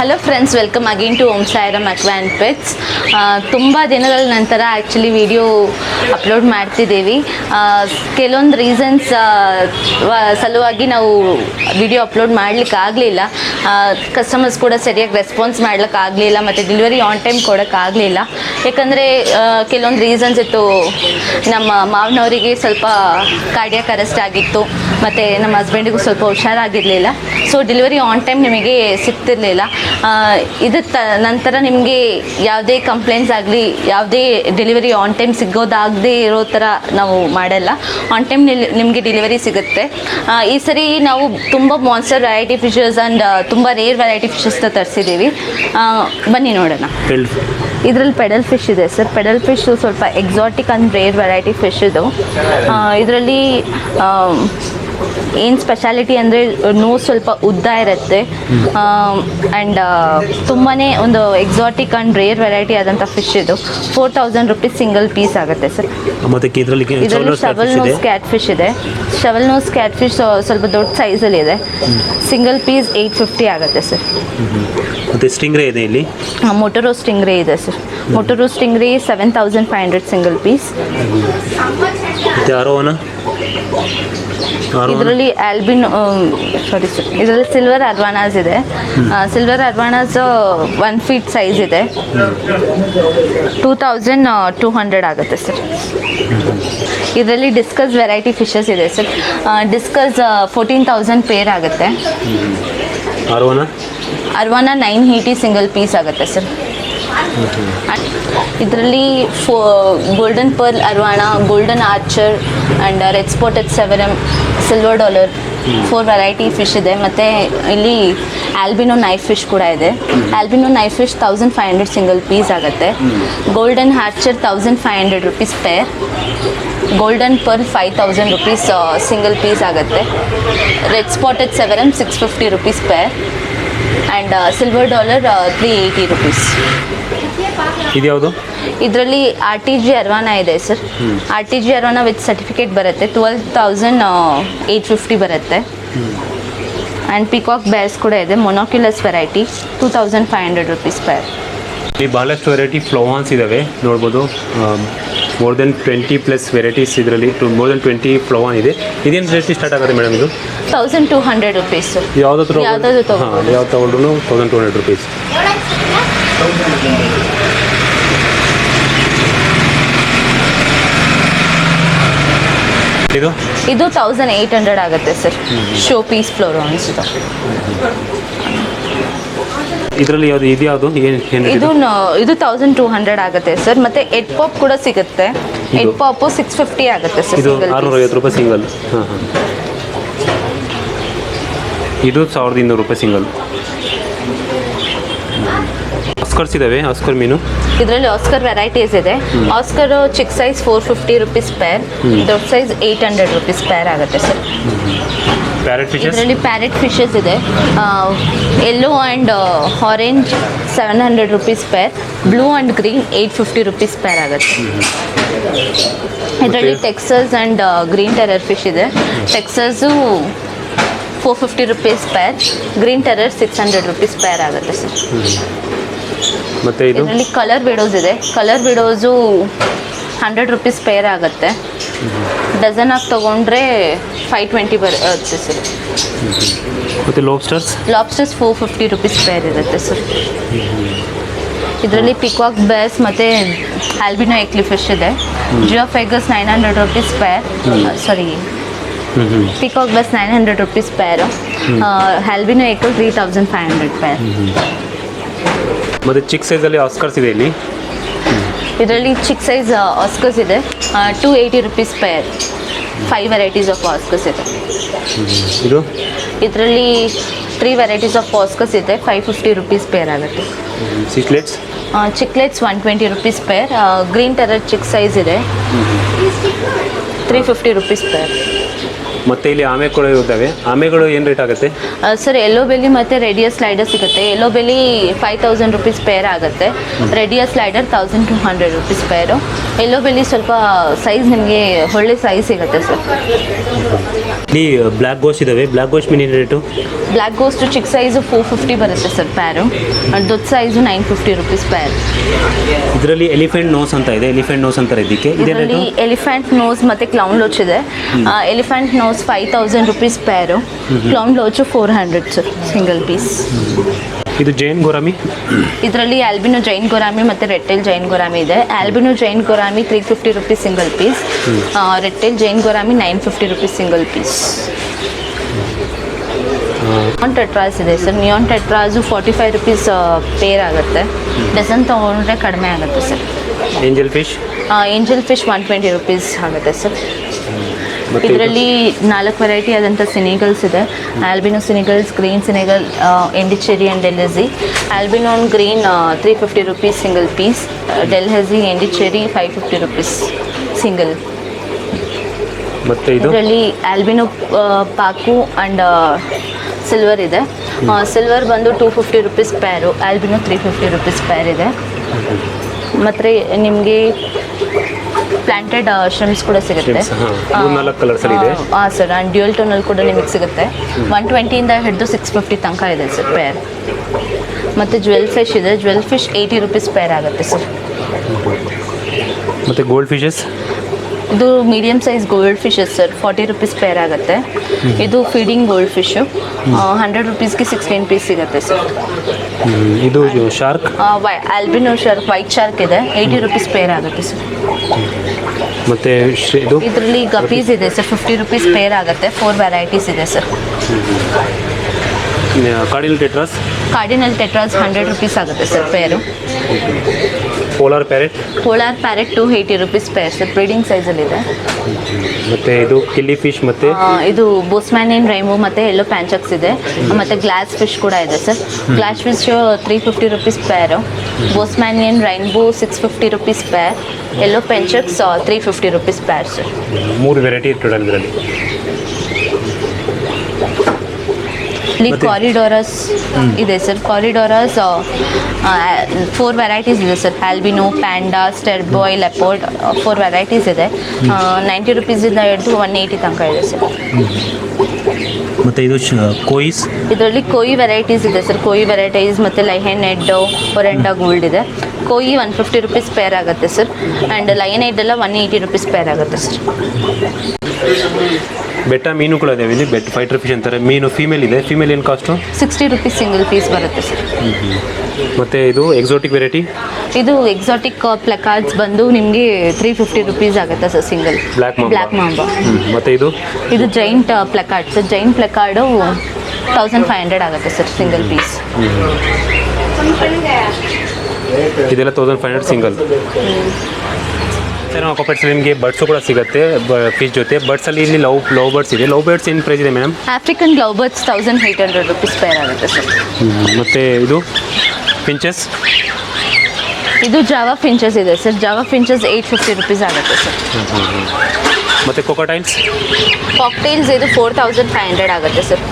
Hello friends, welcome again to Om Sairam aqua and pets. ತುಂಬ ದಿನಗಳ ನಂತರ ಆ್ಯಕ್ಚುಲಿ ವಿಡಿಯೋ ಅಪ್ಲೋಡ್ ಮಾಡ್ತಿದ್ದೀವಿ. ಕೆಲವೊಂದು ರೀಸನ್ಸ್ ಸಲುವಾಗಿ ನಾವು ವಿಡಿಯೋ ಅಪ್ಲೋಡ್ ಮಾಡಲಿಕ್ಕಾಗಲಿಲ್ಲ. ಕಸ್ಟಮರ್ಸ್ ಕೂಡ ಸರಿಯಾಗಿ ರೆಸ್ಪಾನ್ಸ್ ಮಾಡಲಿಕ್ಕಾಗಲಿಲ್ಲ ಮತ್ತು ಡೆಲಿವರಿ ಆನ್ ಟೈಮ್ ಕೊಡೋಕ್ಕಾಗಲಿಲ್ಲ. ಯಾಕಂದರೆ ಕೆಲವೊಂದು ರೀಸನ್ಸ್ ಇತ್ತು. ನಮ್ಮ ಮಾವನವರಿಗೆ ಸ್ವಲ್ಪ ಕಾರ್ಡಿಯಾಕ್ ಅರೆಸ್ಟ್ ಆಗಿತ್ತು ಮತ್ತು ನಮ್ಮ ಹಸ್ಬೆಂಡಿಗೂ ಸ್ವಲ್ಪ ಹುಷಾರಾಗಿರಲಿಲ್ಲ. ಸೊ ಡೆಲಿವರಿ ಆನ್ ಟೈಮ್ ನಿಮಗೆ ಸಿಗ್ತಿರಲಿಲ್ಲ. ನಂತರ ನಿಮಗೆ ಯಾವುದೇ ಕಂಪ್ಲೇಂಟ್ಸ್ ಆಗಲಿ, ಯಾವುದೇ ಡೆಲಿವರಿ ಆನ್ ಟೈಮ್ ಸಿಗೋದಾಗದೇ ಇರೋ ಥರ ನಾವು ಮಾಡಲ್ಲ. ಆನ್ ಟೈಮ್ ನಿಮಗೆ ಡೆಲಿವರಿ ಸಿಗುತ್ತೆ. ಈ ಸರಿ ನಾವು ತುಂಬ ಮಾನ್ಸ್ಟರ್ ವೆರೈಟಿ ಫಿಶಸ್ ಆ್ಯಂಡ್ ತುಂಬ ರೇರ್ ವೆರೈಟಿ ಫಿಶಸ್ನ ತರಿಸಿದ್ದೀವಿ. ಬನ್ನಿ ನೋಡೋಣ. ಇದರಲ್ಲಿ ಪೆಡಲ್ ಫಿಶ್ ಇದೆ ಸರ್. ಪೆಡಲ್ ಫಿಶು ಸ್ವಲ್ಪ exotic and rare variety fish ಇದು. ಇದರಲ್ಲಿ ಏನು ಸ್ಪೆಷಾಲಿಟಿ ಅಂದರೆ ನೋಸ್ ಸ್ವಲ್ಪ ಉದ್ದ ಇರುತ್ತೆ ಆ್ಯಂಡ್ ತುಂಬಾ ಒಂದು ಎಕ್ಸಾಟಿಕ್ ಆ್ಯಂಡ್ ರೇರ್ ವೆರೈಟಿ ಆದಂಥ ಫಿಶ್ ಇದು. 4000 ರೂಪೀಸ್ ಸಿಂಗಲ್ ಪೀಸ್ ಆಗುತ್ತೆ ಸರ್. ಇದರಲ್ಲಿ ಶವಲ್ ನೋಸ್ ಕ್ಯಾಟ್ ಫಿಶ್ ಇದೆ. ಶವಲ್ ನೋಸ್ ಕ್ಯಾಟ್ ಫಿಶ್ ಸ್ವಲ್ಪ ದೊಡ್ಡ ಸೈಜಲ್ಲಿ ಇದೆ. ಸಿಂಗಲ್ ಪೀಸ್ 850 ಆಗುತ್ತೆ ಸರ್. ಮತ್ತು ಸ್ಟಿಂಗ್ರೇ ಇದೆ ಇಲ್ಲಿ. ಮೊಟೊರೋ ಸ್ಟಿಂಗ್ರೇ ಇದೆ sir. Motoro stingray 7500 single piece. ಇದರಲ್ಲಿ ಆಲ್ಬಿನ್ ಇದರಲ್ಲಿ ಸಿಲ್ವರ್ ಅರ್ವಾನಾಸ್ ಇದೆ. ಸಿಲ್ವರ್ ಅರ್ವಾನಾಸ್ 1 ಫೀಟ್ ಸೈಜ್ ಇದೆ. 2200 ಆಗುತ್ತೆ ಸರ್. ಇದರಲ್ಲಿ ಡಿಸ್ಕಸ್ ವೆರೈಟಿ ಫಿಶಸ್ ಇದೆ ಸರ್. ಡಿಸ್ಕಸ್ 14,000 ಪೇರ್ ಆಗುತ್ತೆ. ಅರ್ವಾನಾ 980 ಸಿಂಗಲ್ ಪೀಸ್ ಆಗುತ್ತೆ ಸರ್. ಇದರಲ್ಲಿ golden pearl arowana, golden archer and red spotted severum, silver dollar 4 variety fish ಇದೆ. ಮತ್ತು ಇಲ್ಲಿ ಆಲ್ಬಿನೋ ನೈಫ್ ಫಿಶ್ ಕೂಡ ಇದೆ. Albino knife fish 1500 single piece ಆಗುತ್ತೆ. Golden archer 1500 rupees pair. Golden pearl 5000 rupees single piece ಆಗುತ್ತೆ. Red spotted severum 650 rupees pair and silver dollar 380 rupees. ಇದ್ಯಾವುದು? ಇದರಲ್ಲಿ RTG ಅರ್ವಾನಾ ಇದೆ ಸರ್. RTG ಅರ್ವಾನಾ ವಿತ್ ಸರ್ಟಿಫಿಕೇಟ್ ಬರುತ್ತೆ. 12,850 ಬರುತ್ತೆ. And peacock ಬೇರ್ಸ್ ಕೂಡ ಇದೆ. ಮೊನಾಕ್ಯುಲಸ್ ವೆರೈಟಿ 2500 ರೂಪೀಸ್ ಪೇರ್. ಇಲ್ಲಿ ಭಾಳಷ್ಟು ವೆರೈಟಿ ಫ್ಲೋವಾನ್ಸ್ ಇದ್ದಾವೆ, ನೋಡ್ಬೋದು. ಮೋರ್ ದೆನ್ 20+ ವೆರೈಟೀಸ್ ಇದರಲ್ಲಿ. ಮೋರ್ ದೆನ್ 20 ಫ್ಲೋವಾನ್ ಇದೆ. ಇದೇನು ರೇಟ್ ಸ್ಟಾರ್ಟ್ ಆಗುತ್ತೆ ಮೇಡಮ್? ಇದು 1200 ರೂಪೀಸ್. ಯಾವ್ದು ತಗೊಂಡ್ರು 1200 ರೂಪೀಸ್. ಇದು 1800 ಆಗುತ್ತೆ ಸರ್. ಶೋ ಪೀಸ್ ಫ್ಲೋರಾನ್ಸ್ ಇದು. ಇದರಲ್ಲಿ ಇದ್ಯಾವುದು? ಇದು 1200 ಆಗುತ್ತೆ ಸರ್. ಮತ್ತೆ ಎಡ್ ಪಾಪ್ ಕೂಡ ಸಿಗುತ್ತೆ. ಎಡ್ ಪಾಪು 650 ಆಗುತ್ತೆ ಸರ್. ಇದು 650 ರೂಪಾಯಿ ಸಿಂಗಲ್. ಇದು 1200 ರೂಪಾಯಿ ಸಿಂಗಲ್. ಆಸ್ಕರ್ಸ್ ಇದಾವೆ. ಆಸ್ಕರ್ ಮೀನು. ಇದರಲ್ಲಿ ಆಸ್ಕರ್ ವೆರೈಟೀಸ್ ಇದೆ. ಆಸ್ಕರ್ ಚಿಕ್ಕ ಸೈಜ್ 450 ರೂಪೀಸ್ ಪೇರ್. ದೊಡ್ಡ ಸೈಜ್ 800 ರೂಪೀಸ್ ಪೇರ್ ಆಗುತ್ತೆ ಸರ್. ಇದರಲ್ಲಿ ಪ್ಯಾರೆಟ್ ಫಿಶಸ್ ಇದೆ. Yellow and orange 700 rupees pair. Blue and green 850 rupees pair ಆಗುತ್ತೆ. ಇದರಲ್ಲಿ Texas and green terror fish ಇದೆ. Texas 450 rupees pair. Green terror 600 rupees pair ಆಗುತ್ತೆ sir. ಮತ್ತು ಇದರಲ್ಲಿ ಕಲರ್ ವಿಡೋಸ್ ಇದೆ. ಕಲರ್ ವಿಡೋಸು 100 ರೂಪೀಸ್ ಪೇರ್ ಆಗುತ್ತೆ. Dozen ಆಗಿ ತೊಗೊಂಡ್ರೆ 520 ಬರುತ್ತೆ ಸರ್. ಮತ್ತು ಲಾಬ್ಸ್ಟರ್ಸ್ 450 ರೂಪೀಸ್ ಪೇರ್ ಇರುತ್ತೆ ಸರ್. ಇದರಲ್ಲಿ ಪಿಕಾಕ್ ಬೇಸ್ ಮತ್ತು ಆಲ್ಬಿನೋ ಎಕ್ಲಿ ಫಿಶ್ ಇದೆ. Geophagus 900 rupees pair. Peacock bass 900 rupees pair. Albino ಎಕ್ಲ್ 3500 ಪೇರ್. ಮತ್ತು ಚಿಕ್ಕ ಸೈಜಲ್ಲಿ ಆಸ್ಕರ್ಸ್ ಇದೆ ಇಲ್ಲಿ. ಇದರಲ್ಲಿ ಚಿಕ್ಕ ಸೈಜ್ ಆಸ್ಕರ್ಸ್ ಇದೆ. 280 rupees pair. 5 varieties of oscars ಇದೆ. ಇದರಲ್ಲಿ 3 ವೆರೈಟೀಸ್ ಆಫ್ ಆಸ್ಕರ್ಸ್ ಇದೆ. 550 ರೂಪೀಸ್ ಪೇರ್ ಆಗುತ್ತೆ. ಚಿಕ್ಲೆಟ್ಸ್ 120 ರೂಪೀಸ್ ಪೇರ್. ಗ್ರೀನ್ ಟೆರರ್ ಚಿಕ್ಕ ಸೈಜ್ ಇದೆ. 350 ರೂಪೀಸ್ ಪೇರ್. ಮತ್ತು ಇಲ್ಲಿ ಆಮೆಗಳು ಇರ್ತವೆ. ಆಮೆಗಳು ಏನು ರೇಟ್ ಆಗುತ್ತೆ? ಸರ್ ಎಲ್ಲೋ ಬೆಲಿ ಮತ್ತು ರೇಡಿಯಸ್ ಸ್ಲೈಡರ್ ಸಿಗುತ್ತೆ. ಎಲ್ಲೋ ಬೆಲಿ 5000 ರುಪೀಸ್ ಪೇರ್ ಆಗುತ್ತೆ. ರೇಡಿಯಸ್ ಸ್ಲೈಡರ್ 1200 ರುಪೀಸ್ ಪೇರು. ಎಲ್ಲೋ ಬೆಲಿ ಸ್ವಲ್ಪ ಸೈಜ್ ನಿಮಗೆ ಒಳ್ಳೆ ಸೈಜ್ ಸಿಗುತ್ತೆ ಸರ್. ಇಲ್ಲಿ ಬ್ಲ್ಯಾಕ್ ಗೋಸ್ಟ್ ಇದ್ದಾವೆ. ಬ್ಲ್ಯಾಕ್ ಗೋಸ್ಟ್ ಮೀನು ರೇಟು? ಬ್ಲ್ಯಾಕ್ ಗೋಸ್ಟ್ ಚಿಕ್ಕ ಸೈಜು 450 ಬರುತ್ತೆ ಸರ್ ಪ್ಯಾರು. ದೊಡ್ಡ ಸೈಜು 950 ರುಪೀಸ್ ಪ್ಯಾರ್. ಇದರಲ್ಲಿ ಎಲಿಫೆಂಟ್ ನೋಸ್ ಅಂತ ಇದೆ. ಎಲಿಫೆಂಟ್ ನೋಸ್ ಅಂತಾರೆ ಇದಕ್ಕೆ. ಇದರಲ್ಲಿ ಎಲಿಫೆಂಟ್ ನೋಸ್ ಮತ್ತು ಕ್ಲೌನ್ ಲೋಚ್ ಇದೆ. Elephant nose 5000 rupees pair. Clown loach 400 sir single piece. ಇದು ಜೈನ್ ಗೋರಾಮಿ. ಇದರಲ್ಲಿ ಆಲ್ಬಿನೋ ಜೈನ್ ಗೋರಾಮಿ ಮತ್ತು ರೆಟ್ಟೆಲ್ ಜೈನ್ ಗೋರಾಮಿ ಇದೆ. Albino giant gourami 350 rupees single piece. Redtail giant gourami 950 rupees single piece. Neon tetras ಇದೆ sir. Neon tetras 45 rupees pair ಆಗುತ್ತೆ. Dozen ತೊಗೊಂಡ್ರೆ ಕಡಿಮೆ ಆಗುತ್ತೆ sir. Angel fish? Angel fish 120 rupees ಆಗುತ್ತೆ sir. ಇದರಲ್ಲಿ 4 variety ಆದಂಥ ಸಿನಿಗಲ್ಸ್ ಇದೆ. Albino Senegals, green Senegal, endlicheri and delhezi. Albino green 350 rupees single piece. Delhezi endlicheri 550 rupees single. ಮತ್ತು ಇದರಲ್ಲಿ ಆಲ್ಬಿನೋ ಪಾಕು ಆ್ಯಂಡ್ ಸಿಲ್ವರ್ ಇದೆ. ಸಿಲ್ವರ್ ಬಂದು 250 ರುಪೀಸ್ ಪ್ಯಾರು. ಆಲ್ಬಿನೋ 350 ರುಪೀಸ್ ಪ್ಯಾರ್ ಇದೆ. ಮತ್ತು ನಿಮಗೆ ಪ್ಲಾಂಟೆಡ್ ಶ್ರಿಮ್ಸ್ ಕೂಡ ಸಿಗುತ್ತೆ. 4 ಕಲರ್ಸಲ್ಲಿ ಇದೆ. ಹಾಂ ಸರ್. ಆ್ಯಂಡ್ ಡ್ಯೂಯಲ್ ಟೋನಲ್ಲಿ ಕೂಡ ನಿಮಗೆ ಸಿಗುತ್ತೆ. 120ಇಂದ ಹಿಡಿದು 650 ತನಕ ಇದೆ ಸರ್ ಪೇರ್. ಮತ್ತು ಜ್ವೆಲ್ ಫಿಶ್ ಇದೆ. ಜ್ವೆಲ್ ಫಿಶ್ 80 ರುಪೀಸ್ ಪೇರ್ ಆಗುತ್ತೆ ಸರ್. ಮತ್ತು ಗೋಲ್ಡ್ ಫಿಶಸ್? ಇದು medium size gold fishes sir. 40 rupees pair ಆಗುತ್ತೆ. ಇದು ಫೀಡಿಂಗ್ ಗೋಲ್ಡ್ ಫಿಶು. 100 ರುಪೀಸ್ಗೆ 16 ಪೀಸ್ ಸಿಗುತ್ತೆ ಸರ್. ಇದು shark? Albino shark, white shark ಇದೆ. 80 ರುಪೀಸ್ ಪೇರ್ ಆಗುತ್ತೆ ಸರ್. ಮತ್ತು ಇದರಲ್ಲಿ ಗಪೀಸ್ ಇದೆ ಸರ್. 50 ರುಪೀಸ್ ಪೇರ್ ಆಗುತ್ತೆ. 4 ವೆರೈಟೀಸ್ ಇದೆ sir. Cardinal tetras? Cardinal tetras 100 rupees ಆಗುತ್ತೆ sir pair. Polar parrot? Polar parrot 280 rupees pair sir. Breeding ಸೈಜಲ್ಲಿದೆ. ಮತ್ತು ಇದು ಕಿಲ್ಲಿ ಫಿಶ್ ಮತ್ತು ಇದು ಬೋಸ್ಮ್ಯಾನಿಯನ್ ರೈಮು ಮತ್ತು ಎಲ್ಲೋ ಪ್ಯಾಂಚಕ್ಸ್ ಇದೆ. ಮತ್ತು ಗ್ಲಾಸ್ ಫಿಶ್ ಕೂಡ ಇದೆ ಸರ್. ಗ್ಲಾಸ್ ಫಿಶ್ 350 ರುಪೀಸ್ ಪೇರು. ಬೋಸ್ಮ್ಯಾನಿಯನ್ ರೈನ್ಬೋ 650 ರುಪೀಸ್ ಪೇರ್. ಎಲ್ಲೋ ಪ್ಯಾಂಚಕ್ಸ್ 350 rupees pair sir. 3 variety total ಇದರಲ್ಲಿ. ಇಲ್ಲಿ ಕಾರಿಡೋರಸ್ ಇದೆ ಸರ್. ಕಾರಿಡೋರಸ್ 4 ವೆರೈಟೀಸ್ ಇದೆ ಸರ್. ಆಲ್ಬಿನೋ, ಪ್ಯಾಂಡಾ, ಸ್ಟೆರ್ ಬಾಯ್, ಲೆಪೋರ್ಡ್ 4 ವೆರೈಟೀಸ್ ಇದೆ. 90 ರುಪೀಸಿಂದ ಹಿಡಿದು 180 ತನಕ ಇದೆ ಸರ್. ಮತ್ತು ಇದು ಕೋಯಿಸ್? ಇದರಲ್ಲಿ ಕೋಯಿ ವೆರೈಟೀಸ್ ಇದೆ ಸರ್. ಕೋಯಿ ವೆರೈಟೀಸ್ ಮತ್ತು ಲೈಹೆನ್ ಹೆಡ್, ಒರೆಂಡಾ ಗೋಲ್ಡ್ ಇದೆ. ಕೋಯಿ 150 ರುಪೀಸ್ ಪೇರ್ ಆಗುತ್ತೆ ಸರ್. ಆ್ಯಂಡ್ ಲೈನ್ ಹೆಡ್ ಎಲ್ಲ 180 ರುಪೀಸ್ ಪೇರ್ ಆಗುತ್ತೆ ಸರ್. ಬೆಟ್ಟ ಮೀನು ಕೂಡ ಇದಾವೆ ಇಲ್ಲಿ. ಬೆಟ್ ಫೈಟರ್ ಫಿಶ್ ಅಂತಾರೆ. ಮೀನು ಫೀಮೇಲ್ ಇದೆ. ಫೀಮೇಲ್ ಏನು ಕಾಸ್ಟು? 60 ರುಪೀಸ್ ಸಿಂಗಲ್ ಪೀಸ್ ಬರುತ್ತೆ ಸರ್. ಮತ್ತು ಇದು ಎಕ್ಸಾಟಿಕ್ ವೆರೈಟಿ? ಇದು ಎಕ್ಸಾಟಿಕ್ ಪ್ಲಕಾರ್ಡ್ಸ್ ಬಂದು ನಿಮಗೆ 350 ರುಪೀಸ್ ಆಗುತ್ತೆ ಸರ್ ಸಿಂಗಲ್. Black mamba. ಮತ್ತು ಇದು ಜೈಂಟ್ ಪ್ಲಕಾರ್ಡ್ ಸರ್. ಜೈಂಟ್ ಪ್ಲಕಾರ್ಡು 1500 ಆಗುತ್ತೆ ಸರ್ ಸಿಂಗಲ್ ಪೀಸ್. ಇದೆಲ್ಲ 1500 ಸಿಂಗಲ್. ಸರ್, ನಾವು ಕಾಪೆಟ್ಸ್ ನಿಮಗೆ ಬರ್ಡ್ಸು ಕೂಡ ಸಿಗುತ್ತೆ ಫಿಶ್ ಜೊತೆ. ಬರ್ಡ್ಸಲ್ಲಿ ಇಲ್ಲಿ ಲವ್ ಬರ್ಡ್ಸ್ ಇದೆ. ಲವ್ ಬರ್ಡ್ಸ್ ಏನು ಪ್ರೈಸ್ ಇದೆ madam? African love birds 1800 rupees pair ಆಗುತ್ತೆ ಸರ್. ಮತ್ತು ಇದು ಫಿಂಚಸ್? ಇದು ಜಾವಾ ಫಿಂಚಸ್ ಇದೆ ಸರ್. ಜಾವಾ ಫಿಂಚಸ್ 850 ರುಪೀಸ್ ಆಗುತ್ತೆ ಸರ್. ಮತ್ತು ಕೊಕೊಟೈಲ್ಸ್? ಕಾಕ್ಟೈಲ್ಸ್ ಇದು 4500 ಆಗುತ್ತೆ ಸರ್.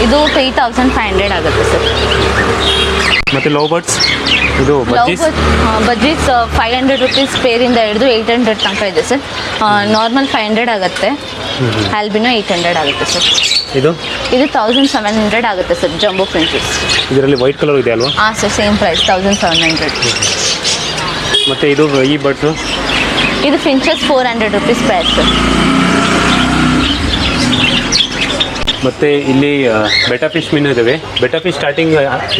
ಇದು 3500 ಆಗುತ್ತೆ ಸರ್. ಮತ್ತು ಲವ್ ಬರ್ಡ್ಸ್? ಇದು ಬಜ್ಜೀಸ್ 500 ರುಪೀಸ್ ಪೇರಿಂದ ಹಿಡಿದು 800 ತನಕ ಇದೆ ಸರ್. ನಾರ್ಮಲ್ 500 ಆಗುತ್ತೆ. ಆಲ್ಬಿನೋ 800 ಆಗುತ್ತೆ ಸರ್. ಇದು 1700 ಆಗುತ್ತೆ ಸರ್. Jumbo finches. ಇದರಲ್ಲಿ ವೈಟ್ ಕಲರ್ ಇದೆ ಅಲ್ವಾ? ಹಾಂ ಸರ್, ಸೇಮ್ ಪ್ರೈಸ್ 1700. ಮತ್ತು ಇದು ಈ ಬರ್ಡ್ಸು? ಇದು ಫಿಂಚಸ್ 400 ರುಪೀಸ್ ಪೇರ್ ಸರ್. ಮತ್ತು ಇಲ್ಲಿ ಬೆಟಾ ಫಿಶ್ ಮೀನು ಇದ್ದಾವೆ. ಬೆಟಾ ಫಿಶ್ ಸ್ಟಾರ್ಟಿಂಗ್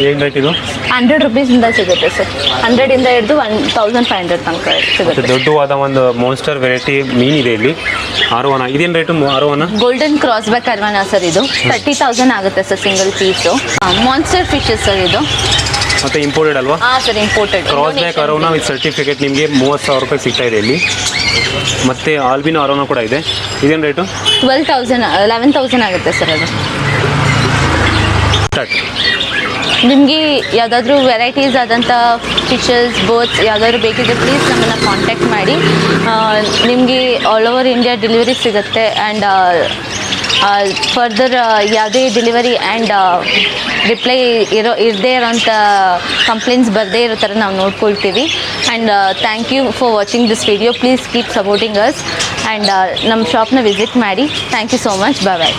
ಏನು ರೇಟ್ ಇದು? 100 ರುಪೀಸಿಂದ ಸಿಗುತ್ತೆ ಸರ್. 100ಇಂದ ಹಿಡಿದು 1500 ತನಕ ಮತ್ತು ಸಿಗುತ್ತೆ. ದೊಡ್ಡವಾದ ಒಂದು ಮಾನ್ಸ್ಟರ್ ವೆರೈಟಿ ಮೀನಿದೆ ಇಲ್ಲಿ. ಅರೋವಾನ ಇದೇನು rate? Arowana golden cross back arowana sir. ಇದು 30,000 ಆಗುತ್ತೆ sir single piece. Monster fishes sir ಇದು. ಮತ್ತು ಇಂಪೋರ್ಟೆಡ್ ಅಲ್ವಾ? ಹಾಂ sir, imported. Cross back arowana with certificate ನಿಮಗೆ 30,000 ರೂಪಾಯಿ ಸಿಗ್ತಾ ಇದೆ ಇಲ್ಲಿ. ಮತ್ತು ಆಲ್ಬಿನೋ ಅರೋನಾ ಕೂಡ ಇದೆ. ಇದೇನು ರೇಟು? 11,000 ಆಗುತ್ತೆ ಸರ್ ಅದು. ಸ್ಟಾರ್ಟ್. ನಿಮಗೆ ಯಾವುದಾದ್ರೂ ವೆರೈಟೀಸ್ ಆದಂಥ ಫಿಶಸ್ ಬೋಟ್ಸ್ ಯಾವುದಾದ್ರು ಬೇಕಿದ್ರೆ ಪ್ಲೀಸ್ ನಮ್ಮನ್ನು ಕಾಂಟ್ಯಾಕ್ಟ್ ಮಾಡಿ. ನಿಮಗೆ ಆಲ್ ಓವರ್ ಇಂಡಿಯಾ ಡೆಲಿವರಿ ಸಿಗುತ್ತೆ. ಆ್ಯಂಡ್ ಫರ್ದರ್ ಯಾವುದೇ ಡೆಲಿವರಿ ಆ್ಯಂಡ್ ರಿಪ್ಲೈ ಇರದೇ ಇರೋಂಥ ಕಂಪ್ಲೇಂಟ್ಸ್ ಬರದೇ ಇರೋ ಥರ ನಾವು ನೋಡ್ಕೊಳ್ತೀವಿ. And thank you for watching this video. Please keep supporting us. And ನಮ್ಮ ಶಾಪ್ನ ವಿಸಿಟ್ ಮಾಡಿ. Thank you so much. Bye bye.